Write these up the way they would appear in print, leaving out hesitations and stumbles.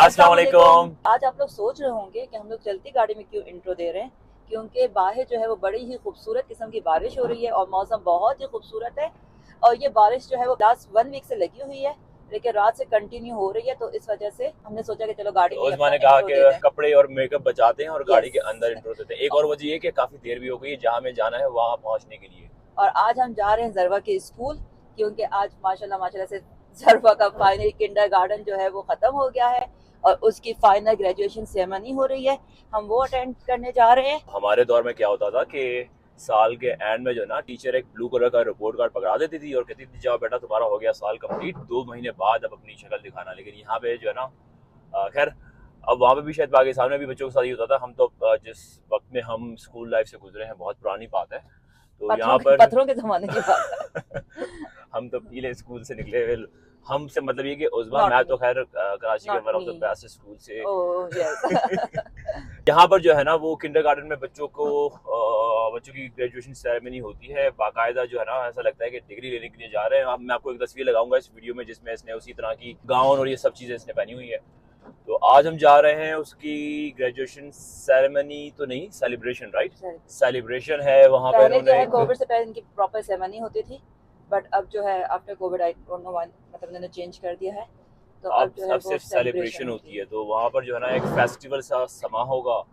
अस्सलाम वालेकुम। आज आप लोग सोच रहे होंगे कि हम लोग चलती गाड़ी में क्यों इंट्रो दे रहे हैं, क्योंकि बाहर जो है वो बड़ी ही खूबसूरत किस्म की बारिश हो रही है और मौसम बहुत ही खूबसूरत है। और ये बारिश जो है वो लास्ट 1 वीक से लगी हुई है, लेकिन रात से कंटिन्यू हो रही है, तो इस वजह से हमने सोचा कि चलो गाड़ी में उस्मा ने अपना कहा इंट्रो कि दे दें। कपड़े और मेकअप बचाते हैं और गाड़ी के Yes. अंदर इंट्रो देते हैं। एक और वजह ये कि काफी देर भी हो गई है जहाँ हमें जाना है वहाँ पहुँचने के लिए। और आज हम जा रहे हैं जरवा के स्कूल, क्योंकि आज माशाल्लाह से जरवा का फाइनल किंडरगार्टन जो है वो ख़त्म हो गया है और उसकी फाइनल ग्रेजुएशन सेरेमनी हो रही है। हम वो अटेंड करने जा रहे हैं। हमारे दौर में क्या होता था कि साल के एंड में जो है ना टीचर एक ब्लू कलर का रिपोर्ट कार्ड पकड़ा देती थी और कहती थी जाओ बेटा तुम्हारा हो गया साल कंप्लीट, 2 महीने बाद अब अपनी शक्ल दिखाना। लेकिन यहाँ पे जो है ना खैर अब वहाँ पे भी शायद पाकिस्तान में भी बच्चों के साथ ही होता था। हम तो जिस वक्त में हम स्कूल लाइफ से गुजरे हैं बहुत पुरानी बात है, तो यहाँ पर पत्थरों के ज़माने की बात है। हम तो पीले स्कूल से निकले हुए। हमसे मतलब ये कि उस्मा, मैं तो खैर कराची के one of the best school से। Oh yes. यहाँ पर जो है ना वो किंडरगार्टन में बच्चों की ग्रेजुएशन सेरेमनी होती है बाकायदा। जो है ना ऐसा लगता है कि डिग्री लेने के लिए जा रहे हैं। अब मैं आपको एक तस्वीर लगाऊंगा इस वीडियो में जिसमें इसने उसी तरह की गाउन और ये सब चीजें इसने पहनी हुई है। तो आज हम जा रहे हैं उसकी ग्रेजुएशन सेरेमनी तो नहीं, सेलिब्रेशन, राइट? सेलिब्रेशन है वहाँ पे। पहले जो है कोविड से पहले इनकी प्रॉपर सेरेमनी होती थी, बट अब जो है after Covid I don't know why, मतलब इन्होंने चेंज कर दिया है, तो अब जो है सिर्फ सेलिब्रेशन होती है। तो वहाँ पर जो है ना एक फेस्टिवल सा समा होगा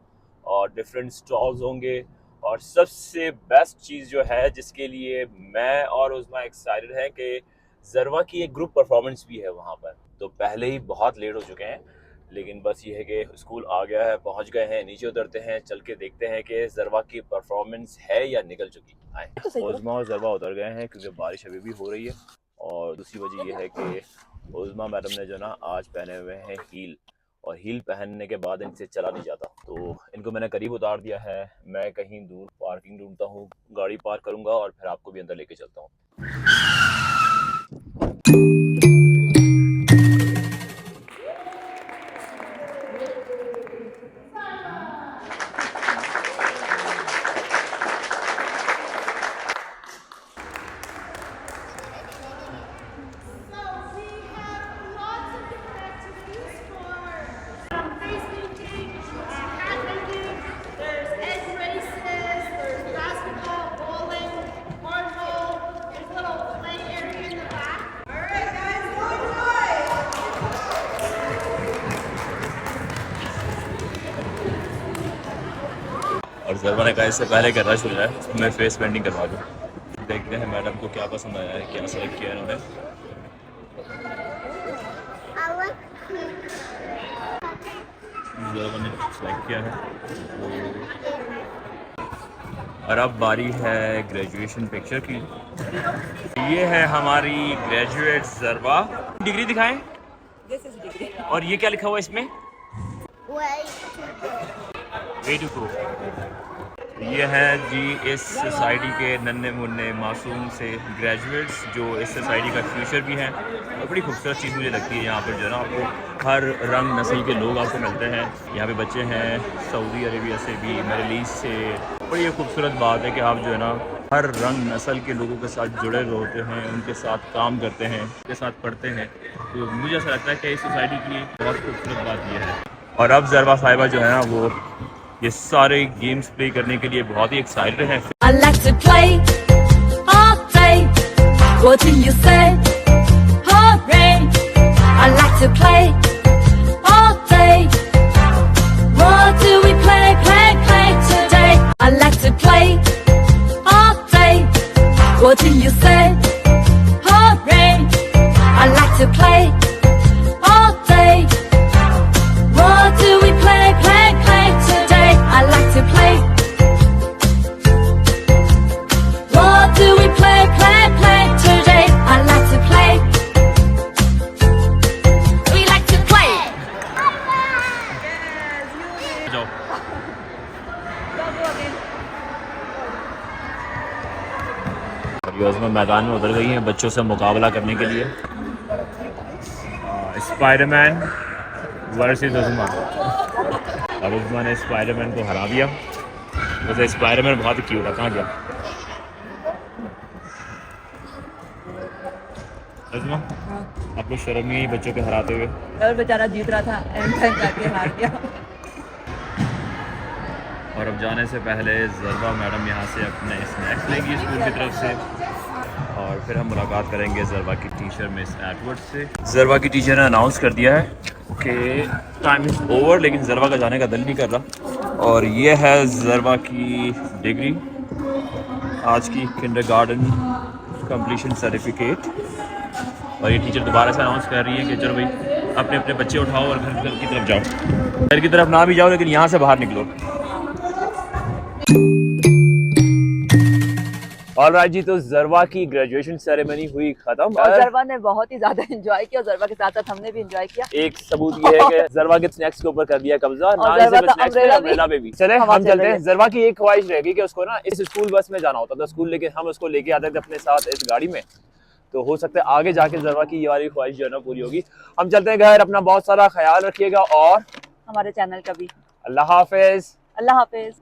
और डिफरेंट स्टॉल्स होंगे। और सबसे बेस्ट चीज़ जो है जिसके लिए मैं और उस्मा एक्साइटेड है कि जरवा की एक ग्रुप परफॉर्मेंस भी है वहाँ पर। तो पहले ही बहुत लेट हो चुके हैं, लेकिन बस ये है कि स्कूल आ गया है, पहुँच गए हैं, नीचे उतरते हैं, चल के देखते हैं कि जरवा की परफॉर्मेंस है या निकल चुकी है। उस्मा और जरवा उतर गए हैं क्योंकि बारिश अभी भी हो रही है। और दूसरी वजह यह है कि उस्मा मैडम ने जो ना आज पहने हुए हैं हील, और हील पहनने के बाद इनसे चला नहीं जाता, तो इनको मैंने करीब उतार दिया है। मैं कहीं दूर पार्किंग ढूंढता हूँ, गाड़ी पार्क करूँगा और फिर आपको भी अंदर लेके चलता हूँ। और जरवा ने कहा इससे पहले कि रश हो जाए मैं फेस पेंटिंग करवा दूँ। देखते हैं मैडम को क्या पसंद आया है, क्या सेलेक्ट किया है इन्होंने। जरवा ने सेलेक्ट किया है। और अब बारी है ग्रेजुएशन पिक्चर की। ये है हमारी ग्रेजुएट जरवा। डिग्री दिखाएं। और ये क्या लिखा हुआ है इसमें? Way to go. ये है जी इस सोसाइटी के नन्हे मुन्ने मासूम से ग्रेजुएट्स जो इस सोसाइटी का फ्यूचर भी हैं। और बड़ी खूबसूरत चीज़ मुझे लगती है यहाँ पर जो है ना आपको हर रंग नस्ल के लोग आपको मिलते हैं। यहाँ पे बच्चे हैं सऊदी अरेबिया से भी, मिडल ईस्ट से। बड़ी खूबसूरत बात है कि आप जो है ना हर रंग नस्ल के लोगों के साथ जुड़े होते हैं, उनके साथ काम करते हैं, उनके साथ पढ़ते हैं। तो मुझे ऐसा लगता है कि इस सोसाइटी की बहुत खूबसूरत बात यह है। और अब जरवा साहिबा जो है ना वो ये सारे गेम्स प्ले करने के लिए बहुत ही एक्साइटेड हैं। I like to play all day. What do you say? Hooray! I like to play all day. What do we play, play, play today? I like to play all day. What do you say? Hooray! I like to play all day. What do we play, play, play today? I like to play. What do we play, play, play today? I like to play. We like to play. जाओ। और योजना मैदान में उतर गई हैं बच्चों से मुकाबला करने के लिए। Spiderman versus Usma. और उस्मा ने स्पाइडरमैन को हरा दिया। वैसे स्पाइडरमैन बहुत ही क्यूट है। कहाँ गया उस्मा? अब आपको शर्म नहीं आई बच्चों को हराते हुए? और बेचारा जीत रहा था, एंड टाइम जाके हार गया। और अब जाने से पहले ज़रवा मैडम यहाँ से अपने स्नैक्स लेंगी स्कूल की तरफ से, और फिर हम मुलाकात करेंगे ज़रवा की टीचर मिस एडवर्ड से। ज़रवा की टीचर ने अनाउंस कर दिया है कि टाइम इज़ ओवर, लेकिन ज़रवा का जाने का दिल नहीं कर रहा। और ये है ज़रवा की डिग्री, आज की किंडरगार्टन कंप्लीशन सर्टिफिकेट। और ये टीचर दोबारा से अनाउंस कर रही है कि चलो भाई अपने अपने बच्चे उठाओ और घर की तरफ जाओ। घर की तरफ ना भी जाओ, लेकिन यहाँ से बाहर निकलो। ऑलराइट जी, तो ज़रवा की ग्रेजुएशन सेरेमनी हुई खत्म और ज़रवा ने बहुत ही ज्यादा एंजॉय किया, और ज़रवा के साथ साथ हमने भी एंजॉय किया। एक सबूत ये है कि ज़रवा के स्नैक्स के ऊपर कर दिया कब्जा, ना ज़रवा सिर्फ का स्नैक्स पे, अम्ब्रेला पे भी। चले हम चलते हैं। ज़रवा की एक ख्वाहिश रहेगी कि उसको ना इस स्कूल बस में जाना होता था स्कूल, लेकिन हम उसको लेके आते थे अपने साथ इस गाड़ी में। तो हो सकता है आगे जाके ज़रवा की ये वाली ख्वाहिश जो है ना पूरी होगी। हम चलते हैं घर, अपना बहुत सारा ख्याल रखिएगा और हमारे चैनल का भी। अल्लाह हाफिज। अल्लाह हाफिज।